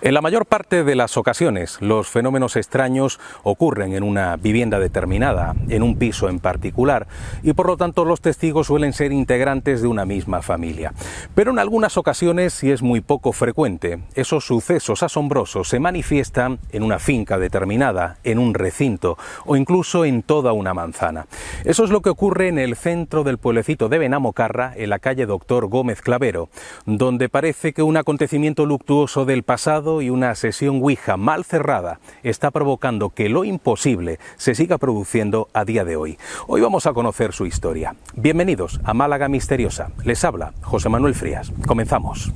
En la mayor parte de las ocasiones, los fenómenos extraños ocurren en una vivienda determinada, en un piso en particular, y por lo tanto los testigos suelen ser integrantes de una misma familia. Pero en algunas ocasiones, y es muy poco frecuente, esos sucesos asombrosos se manifiestan en una finca determinada, en un recinto o incluso en toda una manzana. Eso es lo que ocurre en el centro del pueblecito de Benamocarra, en la calle Doctor Gómez Clavero, donde parece que un acontecimiento luctuoso del pasado y una sesión Ouija mal cerrada está provocando que lo imposible se siga produciendo a día de hoy. Hoy vamos a conocer su historia. Bienvenidos a Málaga Misteriosa. Les habla José Manuel Frías. Comenzamos.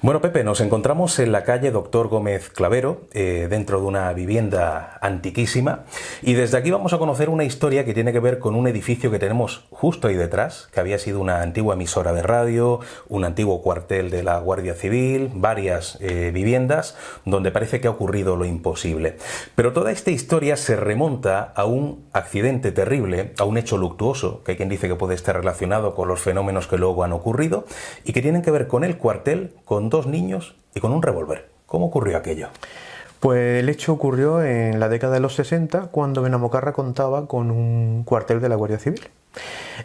Bueno, Pepe, nos encontramos en la calle Doctor Gómez Clavero, dentro de una vivienda antiquísima, y desde aquí vamos a conocer una historia que tiene que ver con un edificio que tenemos justo ahí detrás, que había sido una antigua emisora de radio, un antiguo cuartel de la Guardia Civil, varias viviendas, donde parece que ha ocurrido lo imposible. Pero toda esta historia se remonta a un accidente terrible, a un hecho luctuoso, que hay quien dice que puede estar relacionado con los fenómenos que luego han ocurrido, y que tienen que ver con el cuartel, con dos niños y con un revólver. ¿Cómo ocurrió aquello? Pues el hecho ocurrió en la década de los 60, cuando Benamocarra contaba con un cuartel de la Guardia Civil.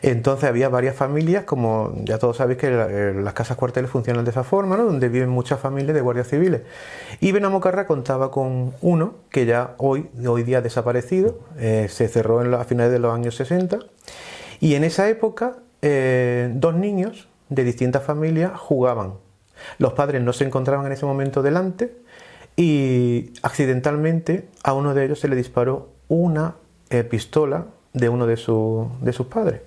Entonces había varias familias, como ya todos sabéis que las casas cuarteles funcionan de esa forma, ¿no? Donde viven muchas familias de guardias civiles. Y Benamocarra contaba con uno que ya hoy día ha desaparecido, se cerró a finales de los años 60. Y en esa época, dos niños de distintas familias jugaban. Los padres no se encontraban en ese momento delante y accidentalmente a uno de ellos se le disparó una pistola de uno de sus padres,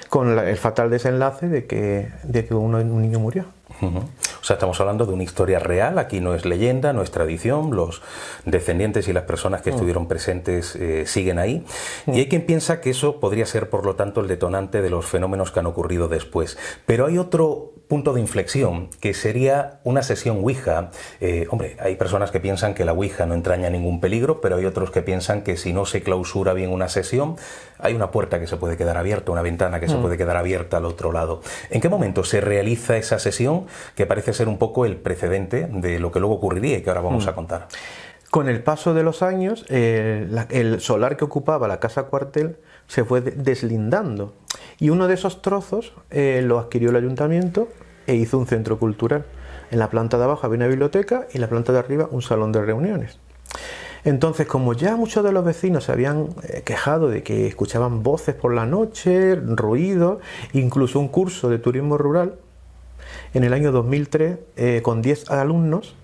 con el fatal desenlace de que un niño murió. O sea, estamos hablando de una historia real, aquí no es leyenda, no es tradición, los descendientes y las personas que estuvieron presentes siguen ahí, y hay quien piensa que eso podría ser, por lo tanto, el detonante de los fenómenos que han ocurrido después. Pero hay otro punto de inflexión, que sería una sesión Ouija. Hombre, hay personas que piensan que la Ouija no entraña ningún peligro, pero hay otros que piensan que si no se clausura bien una sesión, hay una puerta que se puede quedar abierta, una ventana que se puede quedar abierta al otro lado. ¿En qué momento se realiza esa sesión, que parece ser un poco el precedente de lo que luego ocurriría y que ahora vamos a contar? Con el paso de los años, el solar que ocupaba la casa cuartel se fue deslindando, y uno de esos trozos lo adquirió el ayuntamiento e hizo un centro cultural. En la planta de abajo había una biblioteca y en la planta de arriba un salón de reuniones. Entonces, como ya muchos de los vecinos se habían quejado de que escuchaban voces por la noche, ruido, incluso un curso de turismo rural, en el año 2003, con 10 alumnos,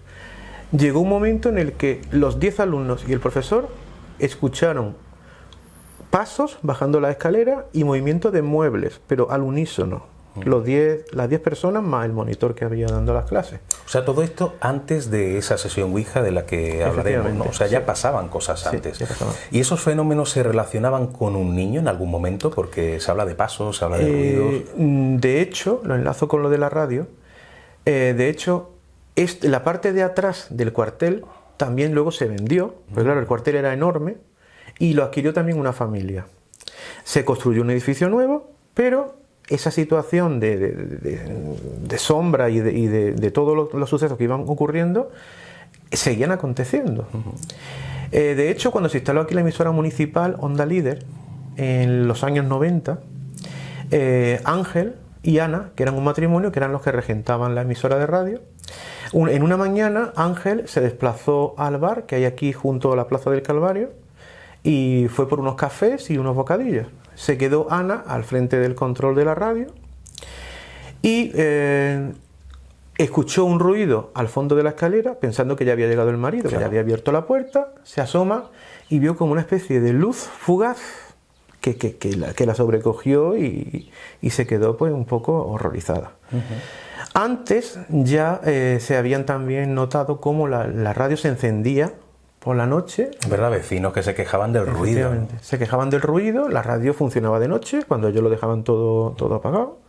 llegó un momento en el que los 10 alumnos y el profesor escucharon pasos bajando la escalera y movimiento de muebles, pero al unísono. Las 10 personas más el monitor que había dando las clases. O sea, todo esto antes de esa sesión Ouija de la que hablaremos, ¿no? O sea, ya pasaban cosas antes. Ya pasaban. ¿Y esos fenómenos se relacionaban con un niño en algún momento? Porque se habla de pasos, se habla de ruidos. De hecho, lo enlazo con lo de la radio, de hecho, la parte de atrás del cuartel también luego se vendió, pues claro, el cuartel era enorme, y lo adquirió también una familia. Se construyó un edificio nuevo, pero esa situación de sombra y de todos los sucesos que iban ocurriendo seguían aconteciendo. De hecho, cuando se instaló aquí la emisora municipal Onda Líder, en los años 90, Ángel y Ana, que eran un matrimonio, que eran los que regentaban la emisora de radio, en una mañana Ángel se desplazó al bar que hay aquí junto a la Plaza del Calvario y fue por unos cafés y unos bocadillos. Se quedó Ana al frente del control de la radio y escuchó un ruido al fondo de la escalera, pensando que ya había llegado el marido, que ya había abierto la puerta, se asoma y vio como una especie de luz fugaz que la sobrecogió y se quedó pues un poco horrorizada. Antes ya se habían también notado cómo la radio se encendía por la noche. ¿Verdad? Vecinos que se quejaban del ruido. Se quejaban del ruido, la radio funcionaba de noche, cuando ellos lo dejaban todo apagado.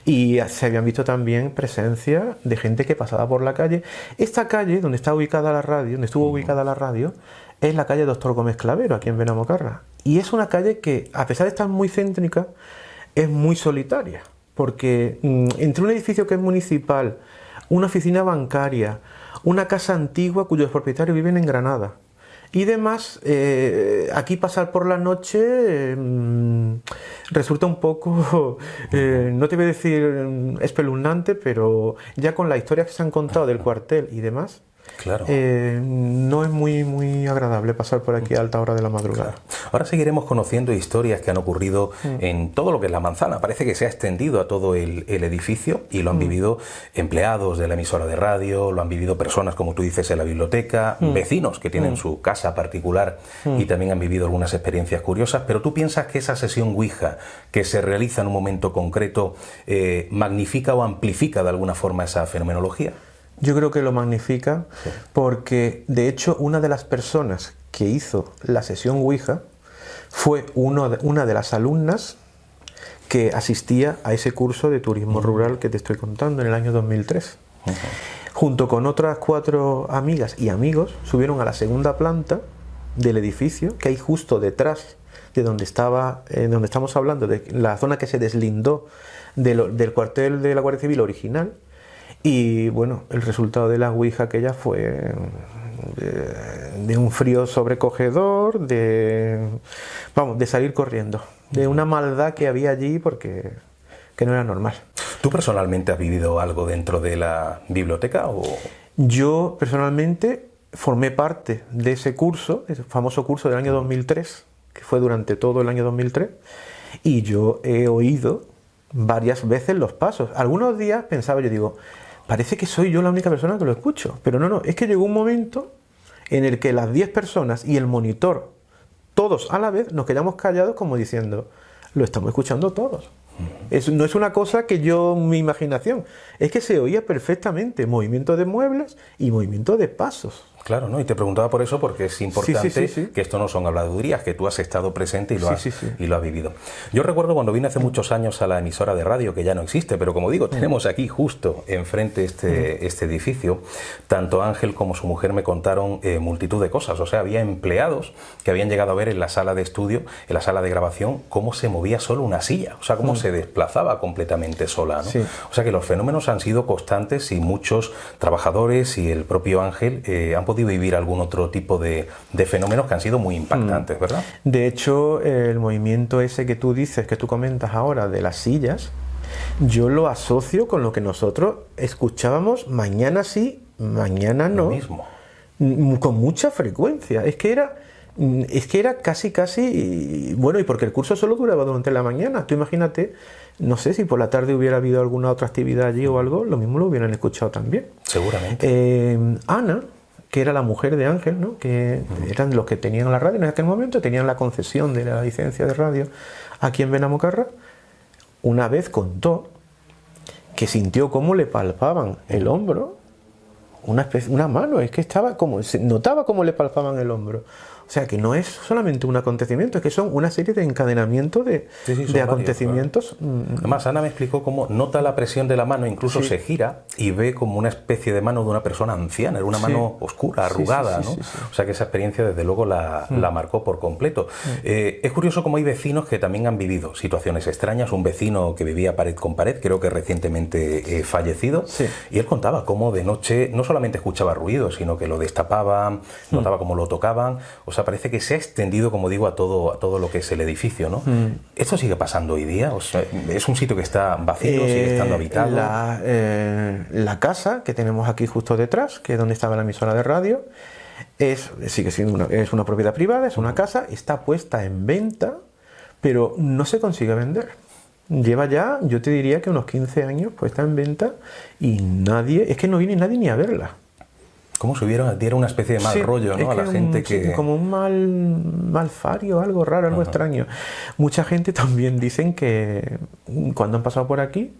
Y se habían visto también presencia de gente que pasaba por la calle. Esta calle donde está ubicada la radio, donde estuvo ubicada la radio, es la calle Doctor Gómez Clavero, aquí en Benamocarra. Y es una calle que, a pesar de estar muy céntrica, es muy solitaria. Porque entre un edificio que es municipal, una oficina bancaria, una casa antigua cuyos propietarios viven en Granada, y demás, aquí pasar por la noche resulta un poco, no te voy a decir espeluznante, pero ya con las historias que se han contado del cuartel y demás, claro. No es muy agradable pasar por aquí a alta hora de la madrugada. Claro. Ahora seguiremos conociendo historias que han ocurrido en todo lo que es la manzana. Parece que se ha extendido a todo el edificio y lo han vivido empleados de la emisora de radio, lo han vivido personas, como tú dices, en la biblioteca, vecinos que tienen su casa particular y también han vivido algunas experiencias curiosas. Pero ¿tú piensas que esa sesión Ouija que se realiza en un momento concreto magnifica o amplifica de alguna forma esa fenomenología? Yo creo que lo magnifica porque, de hecho, una de las personas que hizo la sesión Ouija fue una de las alumnas que asistía a ese curso de turismo rural que te estoy contando en el año 2003. Junto con otras 4 amigas y amigos, subieron a la segunda planta del edificio, que hay justo detrás de donde estamos hablando, de la zona que se deslindó del cuartel de la Guardia Civil original. Y bueno, el resultado de la Ouija aquella fue de un frío sobrecogedor, de salir corriendo, de una maldad que había allí porque que no era normal. ¿Tú personalmente has vivido algo dentro de la biblioteca? Yo personalmente formé parte de ese curso, ese famoso curso del año 2003, que fue durante todo el año 2003, y yo he oído varias veces los pasos. Algunos días pensaba, yo digo, parece que soy yo la única persona que lo escucho, pero no, es que llegó un momento en el que las 10 personas y el monitor, todos a la vez, nos quedamos callados como diciendo, lo estamos escuchando todos. No es una cosa que mi imaginación, es que se oía perfectamente movimiento de muebles y movimiento de pasos. Claro, ¿no? Y te preguntaba por eso porque es importante que esto no son habladurías, que tú has estado presente y lo has vivido. Yo recuerdo cuando vine hace muchos años a la emisora de radio, que ya no existe, pero como digo, tenemos aquí justo enfrente este edificio, tanto Ángel como su mujer me contaron multitud de cosas. O sea, había empleados que habían llegado a ver en la sala de estudio, en la sala de grabación, cómo se movía solo una silla, o sea, cómo se desplazaba completamente sola, ¿no? O sea que los fenómenos han sido constantes y muchos trabajadores y el propio Ángel han podido vivir algún otro tipo de fenómenos que han sido muy impactantes, ¿verdad? De hecho, el movimiento ese que tú dices, que tú comentas ahora de las sillas, yo lo asocio con lo que nosotros escuchábamos mañana sí, mañana no. Lo mismo. Con mucha frecuencia. Es que era casi, bueno, y porque el curso solo duraba durante la mañana. Tú imagínate, no sé si por la tarde hubiera habido alguna otra actividad allí o algo, lo mismo lo hubieran escuchado también. Seguramente. Ana, que era la mujer de Ángel, ¿no? Que eran los que tenían la radio en aquel momento, tenían la concesión de la licencia de radio aquí en Benamocarra, una vez contó que sintió cómo le palpaban el hombro, una mano, es que estaba como, se notaba cómo le palpaban el hombro, O sea, que no es solamente un acontecimiento, es que son una serie de encadenamientos de acontecimientos. Varios, claro. Además, Ana me explicó cómo nota la presión de la mano, incluso se gira y ve como una especie de mano de una persona anciana, era una mano oscura, arrugada, ¿no? O sea, que esa experiencia desde luego la marcó por completo. Es curioso cómo hay vecinos que también han vivido situaciones extrañas. Un vecino que vivía pared con pared, creo que recientemente fallecido, y él contaba cómo de noche no solamente escuchaba ruidos, sino que lo destapaban, notaba cómo lo tocaban. O sea, parece que se ha extendido, como digo, a todo lo que es el edificio, ¿no? ¿Esto sigue pasando hoy día? O sea, ¿es un sitio que está vacío, sigue estando habitado? La casa que tenemos aquí justo detrás, que es donde estaba la emisora de radio, sigue siendo es una propiedad privada, es una casa, está puesta en venta, pero no se consigue vender. Lleva ya, yo te diría que unos 15 años puesta en venta y es que no viene nadie ni a verla. Como si diera una especie de mal rollo, ¿no? A la gente que... Como un mal fario, algo raro, algo extraño. Mucha gente también dicen que cuando han pasado por aquí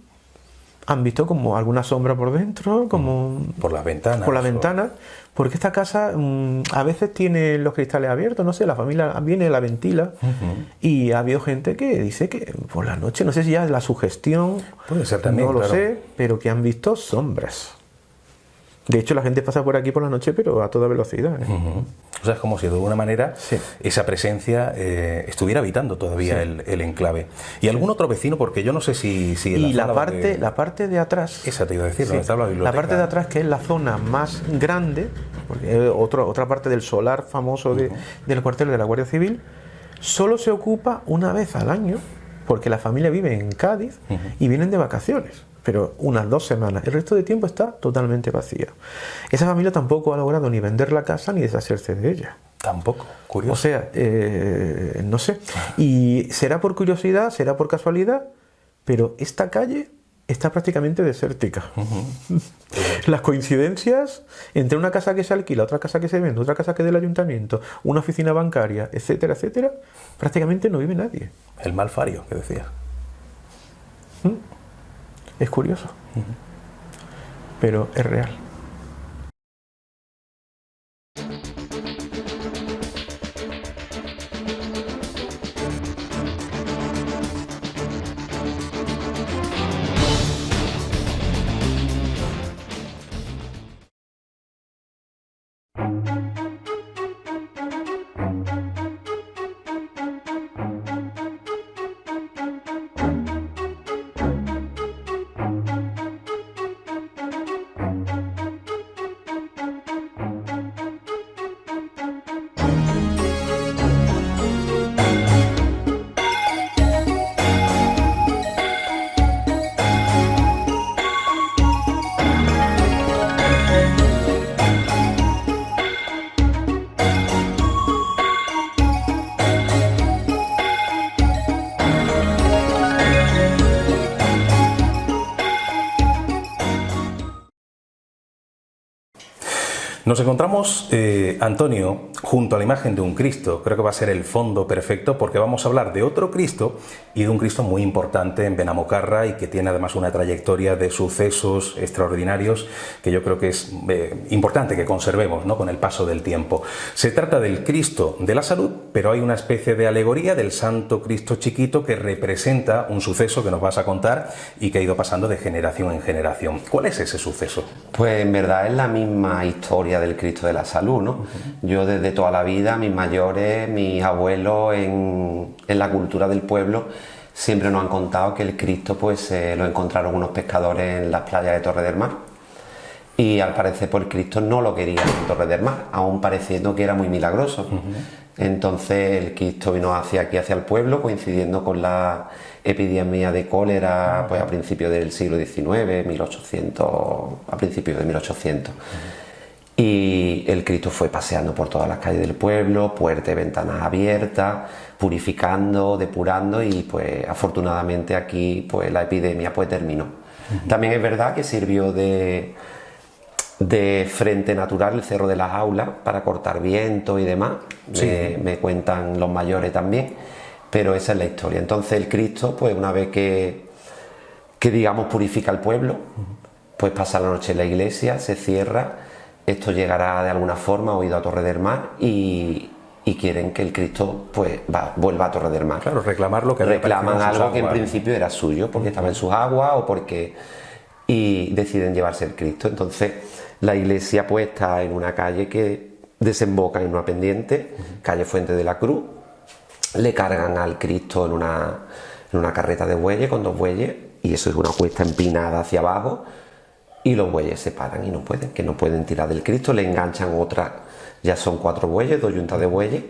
han visto como alguna sombra por dentro, como... Por las ventanas. Por las ventanas, porque esta casa a veces tiene los cristales abiertos, no sé, la familia viene, la ventila, y ha habido gente que dice que por la noche, no sé si ya es la sugestión, puede ser también, no lo sé, pero que han visto sombras. De hecho, la gente pasa por aquí por la noche, pero a toda velocidad. O sea, es como si de alguna manera esa presencia estuviera habitando todavía el enclave. ¿Y algún otro vecino? Porque yo no sé si y la parte de atrás... Esa te iba a decir, donde está la biblioteca. La parte de atrás, que es la zona más grande, porque es otra parte del solar famoso del cuartel de la Guardia Civil, solo se ocupa una vez al año, porque la familia vive en Cádiz y vienen de vacaciones. Pero unas 2 semanas. El resto de tiempo está totalmente vacía. Esa familia tampoco ha logrado ni vender la casa ni deshacerse de ella. Tampoco, curioso. O sea, no sé. Y será por curiosidad, será por casualidad, pero esta calle está prácticamente desértica. Las coincidencias entre una casa que se alquila, otra casa que se vende, otra casa que es del ayuntamiento, una oficina bancaria, etcétera, etcétera, prácticamente no vive nadie. El mal fario que decías. Es curioso, pero es real. Nos encontramos, Antonio, junto a la imagen de un Cristo. Creo que va a ser el fondo perfecto porque vamos a hablar de otro Cristo y de un Cristo muy importante en Benamocarra y que tiene además una trayectoria de sucesos extraordinarios que yo creo que es importante que conservemos, ¿no?, con el paso del tiempo. Se trata del Cristo de la Salud, pero hay una especie de alegoría del Santo Cristo Chiquito que representa un suceso que nos vas a contar y que ha ido pasando de generación en generación. ¿Cuál es ese suceso? Pues en verdad es la misma historia del Cristo de la Salud, ¿no? Yo desde toda la vida, mis mayores, mis abuelos en la cultura del pueblo siempre nos han contado que el Cristo pues lo encontraron unos pescadores en las playas de Torre del Mar y al parecer pues Cristo no lo quería en Torre del Mar, aún pareciendo que era muy milagroso. Entonces el Cristo vino hacia el pueblo coincidiendo con la epidemia de cólera pues a principios del siglo XIX, 1800, a principios de 1800. Y el Cristo fue paseando por todas las calles del pueblo, puertas y ventanas abiertas, purificando, depurando y pues afortunadamente aquí pues la epidemia pues terminó. También es verdad que sirvió de frente natural el Cerro de las Aulas para cortar viento y demás, me cuentan los mayores también, pero esa es la historia. Entonces el Cristo pues una vez que digamos purifica el pueblo, pues pasa la noche en la iglesia, se cierra. Esto llegará de alguna forma oído a Torre del Mar y y quieren que el Cristo pues vuelva a Torre del Mar. Claro, reclamar lo que había reclaman aparecido en sus algo que en aguas. principio era suyo, porque estaba en sus aguas o porque... y deciden llevarse el Cristo. Entonces la iglesia pues está en una calle que desemboca en una pendiente, calle Fuente de la Cruz. Le cargan al Cristo en una carreta de bueyes con 2 bueyes, y eso es una cuesta empinada hacia abajo, y los bueyes se paran y no pueden tirar del Cristo. Le enganchan otra, ya son 4 bueyes, 2 yuntas de bueyes,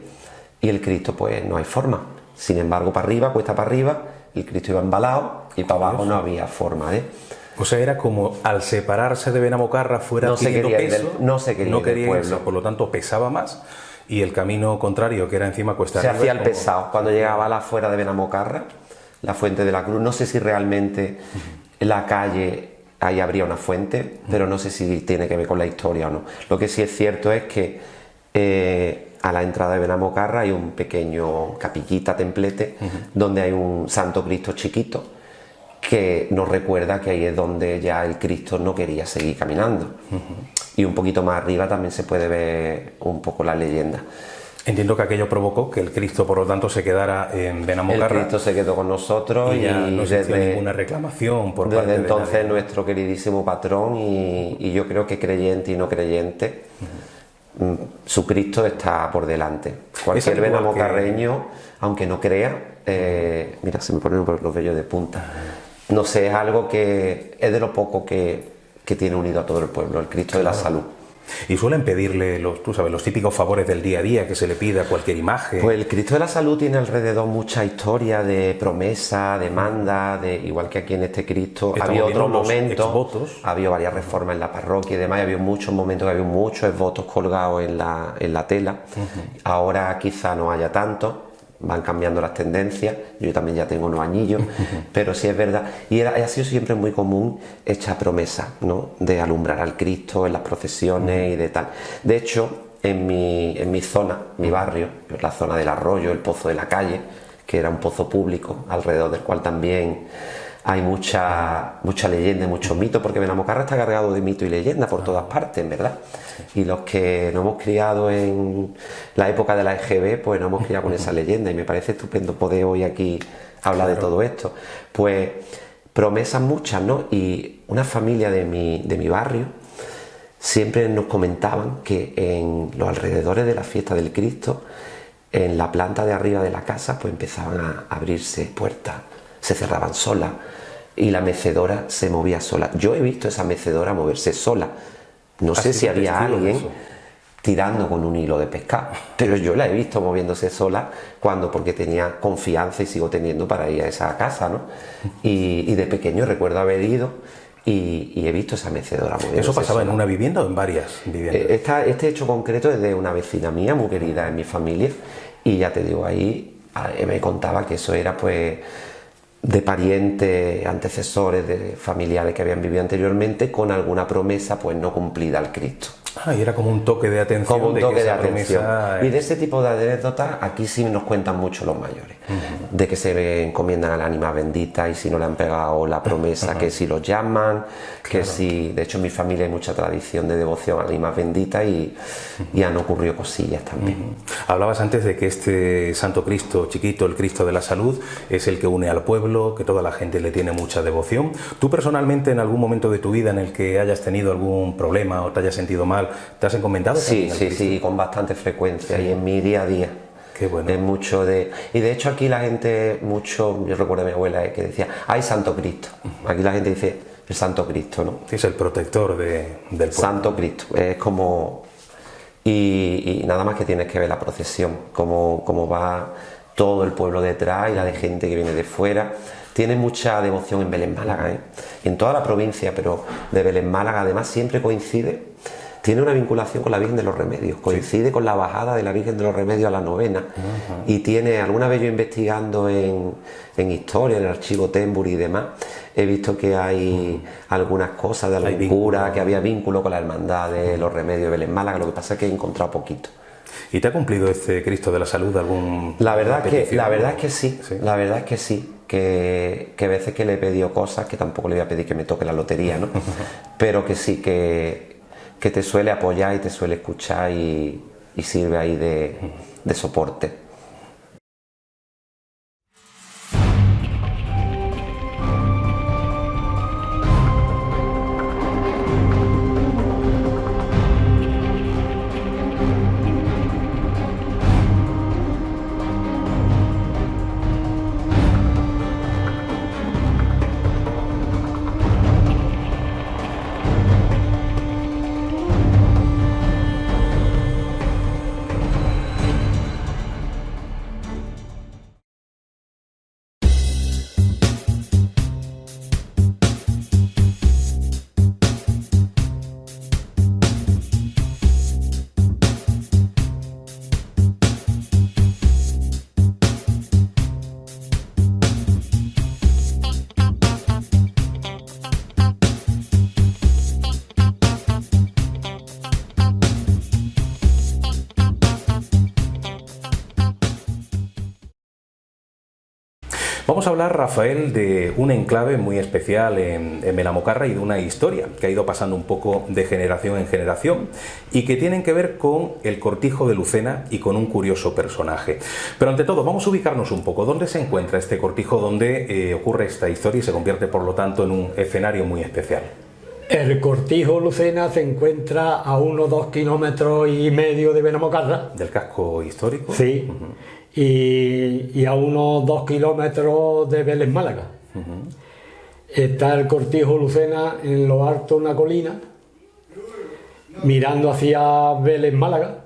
y el Cristo pues no hay forma. Sin embargo, para arriba, cuesta para arriba, el Cristo iba embalado y para abajo no había forma, O sea, era como al separarse de Benamocarra fuera adquiriendo peso, no se quería ir del pueblo. irse, por lo tanto pesaba más, y el camino contrario, que era encima cuesta Se arriba, hacía el como... pesado. Cuando llegaba a la fuera de Benamocarra, la Fuente de la Cruz, no sé si realmente la calle, ahí habría una fuente, pero no sé si tiene que ver con la historia o no. Lo que sí es cierto es que a la entrada de Benamocarra hay un pequeño capillita, templete, donde hay un Santo Cristo chiquito, que nos recuerda que ahí es donde ya el Cristo no quería seguir caminando. Y un poquito más arriba también se puede ver un poco la leyenda. Entiendo que aquello provocó que el Cristo, por lo tanto, se quedara en Benamocarra. El Cristo se quedó con nosotros y ya no se hizo desde ninguna reclamación por parte desde de entonces nadie. Nuestro queridísimo patrón, y yo creo que creyente y no creyente, su Cristo está por delante. Cualquier benamocarreño, aunque no crea, mira, se me ponen los vellos de punta. No sé, es algo que es de lo poco que tiene unido a todo el pueblo, el Cristo de la Salud. Y suelen pedirle los típicos favores del día a día, que se le pida cualquier imagen. Pues el Cristo de la Salud tiene alrededor mucha historia de promesa, demanda, igual que aquí en este Cristo. Había otros momentos, había varias reformas en la parroquia y demás, había muchos momentos que había muchos votos colgados en la tela. Ahora quizá no haya tanto, van cambiando las tendencias, yo también ya tengo unos añillos, pero sí es verdad, y ha sido siempre muy común esta promesa, ¿no?, de alumbrar al Cristo en las procesiones y de tal. De hecho, en mi zona, mi barrio, la zona del Arroyo, el Pozo de la Calle, que era un pozo público, alrededor del cual también hay mucha leyenda, mucho mito, porque Benamocarra está cargado de mito y leyenda por todas partes, ¿verdad? Y los que nos hemos criado en la época de la EGB, pues nos hemos criado con esa leyenda, y me parece estupendo poder hoy aquí hablar de todo esto. Pues promesas muchas, ¿no? Y una familia de mi barrio siempre nos comentaban que en los alrededores de la fiesta del Cristo, en la planta de arriba de la casa, pues empezaban a abrirse puertas, se cerraban solas, y la mecedora se movía sola. Yo he visto esa mecedora moverse sola. No sé si había alguien tirando con un hilo de pescar, pero yo la he visto moviéndose sola porque tenía confianza, y sigo teniendo, para ir a esa casa, ¿no? Y de pequeño recuerdo haber ido y he visto esa mecedora moviéndose. ¿Eso pasaba sola en una vivienda o en varias viviendas? Este hecho concreto es de una vecina mía muy querida en mi familia, y ya te digo, ahí me contaba que eso era pues de parientes, antecesores, de familiares que habían vivido anteriormente, con alguna promesa pues no cumplida al Cristo. Y era como un toque de atención. Como un toque de atención. Promesa... Y de ese tipo de anécdotas aquí sí nos cuentan mucho los mayores. De que se encomiendan a la ánima bendita, y si no le han pegado la promesa, que si los llaman, que si... De hecho en mi familia hay mucha tradición de devoción a la ánima bendita, y han ocurrido cosillas también. Hablabas antes de que este Santo Cristo chiquito, el Cristo de la Salud, es el que une al pueblo, que toda la gente le tiene mucha devoción. ¿Tú personalmente, en algún momento de tu vida en el que hayas tenido algún problema o te hayas sentido mal, te has encomendado? Sí, con bastante frecuencia, y en mi día a día. Qué bueno. Es mucho y de hecho aquí la gente, yo recuerdo a mi abuela que decía, ¡ay, Santo Cristo! Aquí la gente dice el Santo Cristo, ¿no? Es el protector del pueblo. Santo Cristo, es como... Y nada más que tienes que ver la procesión, cómo va todo el pueblo detrás, y la de gente que viene de fuera. Tiene mucha devoción en Belén Málaga, en toda la provincia, pero de Belén Málaga además siempre coincide, tiene una vinculación con la Virgen de los Remedios, coincide con la bajada de la Virgen de los Remedios a la novena, y tiene, alguna vez yo investigando en historia, en el archivo Temburi y demás, he visto que hay algunas cosas de algún cura, que había vínculo con la hermandad de los Remedios de Belén Málaga, lo que pasa es que he encontrado poquito. ¿Y te ha cumplido este Cristo de la Salud algún La verdad es que sí, sí. La verdad es que sí, que veces que le he pedido cosas, que tampoco le voy a pedir que me toque la lotería, ¿no? Pero que sí, que te suele apoyar y te suele escuchar, y y sirve ahí de soporte. Vamos a hablar, Rafael, de un enclave muy especial en Benamocarra y de una historia que ha ido pasando un poco de generación en generación y que tienen que ver con el Cortijo de Lucena y con un curioso personaje. Pero ante todo, vamos a ubicarnos un poco. ¿Dónde se encuentra este cortijo? ¿Dónde ocurre esta historia y se convierte, por lo tanto, en un escenario muy especial? El Cortijo Lucena se encuentra a unos 2,5 kilómetros de Benamocarra. ¿Del casco histórico? Sí. Y a unos 2 kilómetros de Vélez, Málaga. Está el Cortijo Lucena en lo alto de una colina, mirando hacia Vélez, Málaga.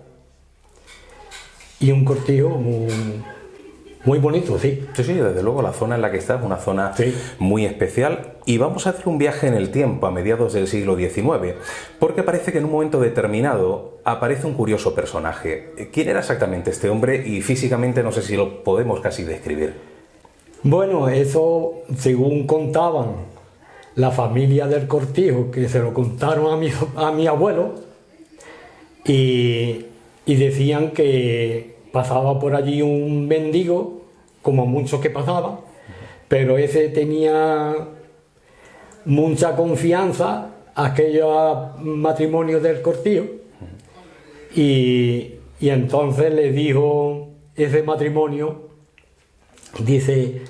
Y un cortijo muy bonito, sí. Sí, sí, desde luego la zona en la que está es una zona sí, muy especial. Y vamos a hacer un viaje en el tiempo a mediados del siglo XIX, porque parece que en un momento determinado aparece un curioso personaje. ¿Quién era exactamente este hombre? Y físicamente no sé si lo podemos casi describir. Bueno, eso según contaban la familia del Cortijo, que se lo contaron a mi abuelo, y decían que pasaba por allí un mendigo, como muchos que pasaban, pero ese tenía mucha confianza a aquellos matrimonios del Cortijo, y entonces le dijo ese matrimonio, dice,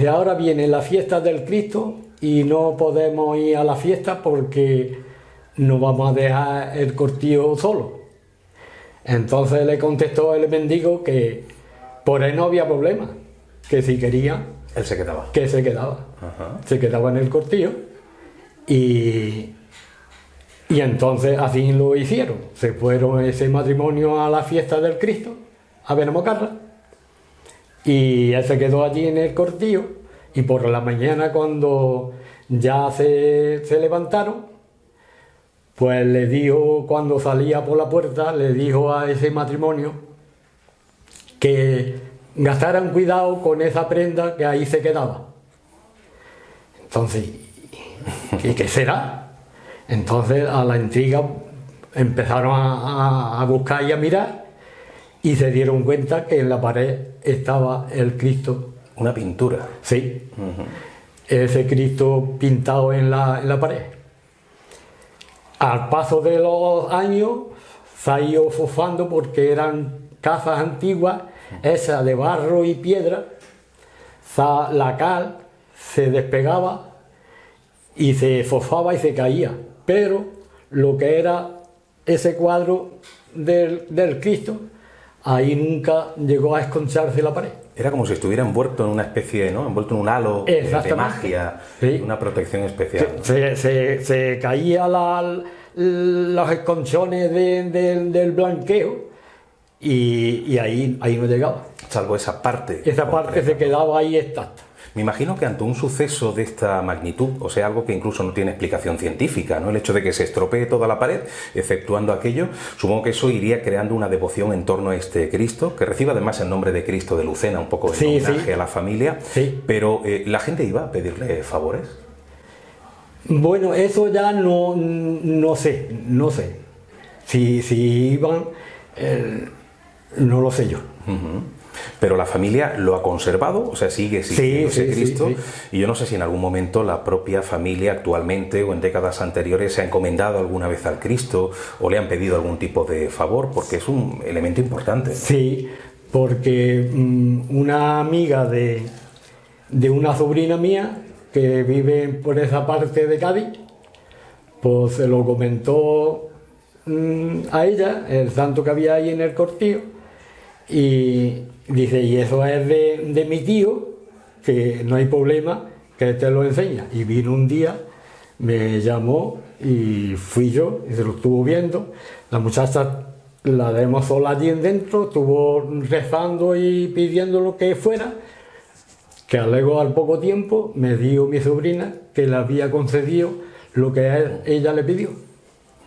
ahora viene la fiesta del Cristo y no podemos ir a la fiesta porque no vamos a dejar el Cortijo solo. Entonces le contestó el mendigo que por él no había problema, que si quería, él se quedaba. Que se quedaba. Ajá. Se quedaba en el Cortijo y entonces así lo hicieron. Se fueron ese matrimonio a la fiesta del Cristo, a Benamocarra, y él se quedó allí en el Cortijo, y por la mañana cuando ya se levantaron, pues le dijo, cuando salía por la puerta, le dijo a ese matrimonio que gastaran cuidado con esa prenda que ahí se quedaba. Entonces, ¿qué será? Entonces a la intriga empezaron a buscar y a mirar y se dieron cuenta que en la pared estaba el Cristo. ¿Una pintura? Sí, ese Cristo pintado en la pared. Al paso de los años se ha ido fosfando porque eran casas antiguas, esas de barro y piedra, la cal se despegaba y se fosfaba y se caía, pero lo que era ese cuadro del Cristo, ahí nunca llegó a esconcharse la pared. Era como si estuviera envuelto en una especie, ¿no? Envuelto en un halo de magia, sí, una protección especial. Se caía los esconchones del blanqueo y ahí no llegaba. Salvo esa parte. Esa parte se quedaba ahí intacta. Me imagino que ante un suceso de esta magnitud, o sea, algo que incluso no tiene explicación científica, ¿no? El hecho de que se estropee toda la pared, exceptuando aquello, supongo que eso iría creando una devoción en torno a este Cristo, que recibe además el nombre de Cristo de Lucena, un poco en homenaje a la familia, pero ¿la gente iba a pedirle favores? Bueno, eso ya no sé. Si iban, no lo sé yo. Pero la familia lo ha conservado, o sea, sigue existiendo ese Cristo. Sí. Y yo no sé si en algún momento la propia familia actualmente o en décadas anteriores se ha encomendado alguna vez al Cristo o le han pedido algún tipo de favor, porque es un elemento importante. Sí, porque una amiga de una sobrina mía que vive por esa parte de Cádiz, pues se lo comentó a ella, el santo que había ahí en el cortillo, y dice, y eso es de mi tío, que no hay problema, que te lo enseña. Y vino un día, me llamó y fui yo, y se lo estuvo viendo. La muchacha la dejamos sola allí dentro, estuvo rezando y pidiendo lo que fuera, que luego al poco tiempo me dijo mi sobrina que le había concedido lo que ella le pidió.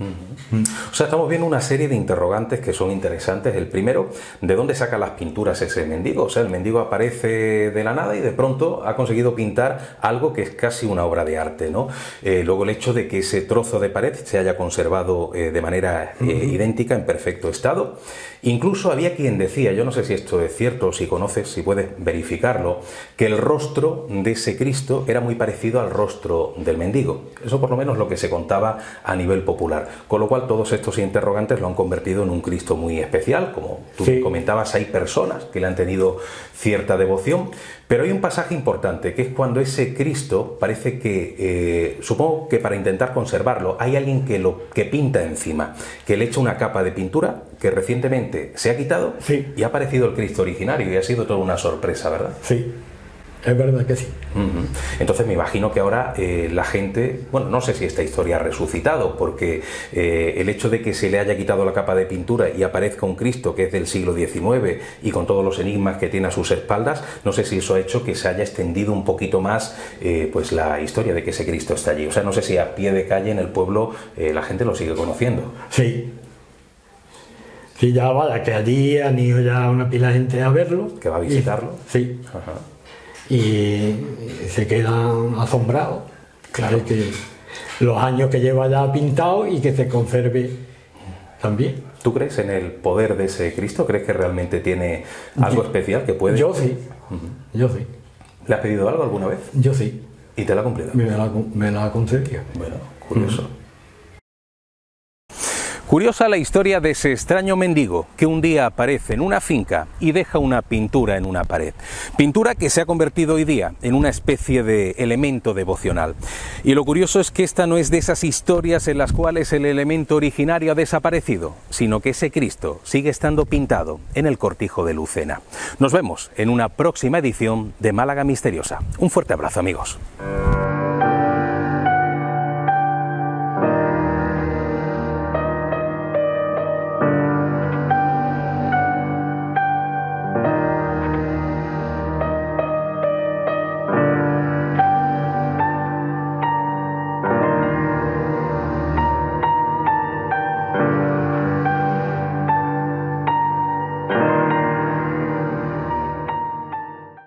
O sea, estamos viendo una serie de interrogantes que son interesantes. El primero, ¿de dónde saca las pinturas ese mendigo? O sea, el mendigo aparece de la nada y de pronto ha conseguido pintar algo que es casi una obra de arte, ¿no? Luego el hecho de que ese trozo de pared se haya conservado de manera idéntica, en perfecto estado. Incluso había quien decía, yo no sé si esto es cierto o si conoces, si puedes verificarlo, que el rostro de ese Cristo era muy parecido al rostro del mendigo. Eso por lo menos lo que se contaba a nivel popular. Con lo cual todos estos interrogantes lo han convertido en un Cristo muy especial. Como tú comentabas, hay personas que le han tenido cierta devoción, pero hay un pasaje importante, que es cuando ese Cristo parece que, supongo que para intentar conservarlo, hay alguien que pinta encima, que le echa una capa de pintura que recientemente se ha quitado y ha aparecido el Cristo originario y ha sido toda una sorpresa, ¿verdad? Sí. Es verdad que sí. Entonces me imagino que ahora la gente, bueno, no sé si esta historia ha resucitado, porque el hecho de que se le haya quitado la capa de pintura y aparezca un Cristo que es del siglo XIX y con todos los enigmas que tiene a sus espaldas, no sé si eso ha hecho que se haya extendido un poquito más pues la historia de que ese Cristo está allí. O sea, no sé si a pie de calle en el pueblo la gente lo sigue conociendo. Sí. Sí, ya vaya, que allí han ido ya una pila de gente a verlo. ¿Que va a visitarlo? Sí. Ajá. Y se quedan asombrados. Claro que los años que lleva ya pintado y que se conserve también. ¿Tú crees en el poder de ese Cristo? ¿Crees que realmente tiene algo especial que puede? Yo sí. Yo sí. ¿Le has pedido algo alguna vez? Yo sí. ¿Y te lo ha cumplido? Me la ha concedido. Bueno, curioso. Curiosa la historia de ese extraño mendigo que un día aparece en una finca y deja una pintura en una pared. Pintura que se ha convertido hoy día en una especie de elemento devocional. Y lo curioso es que esta no es de esas historias en las cuales el elemento originario ha desaparecido, sino que ese Cristo sigue estando pintado en el cortijo de Lucena. Nos vemos en una próxima edición de Málaga Misteriosa. Un fuerte abrazo, amigos.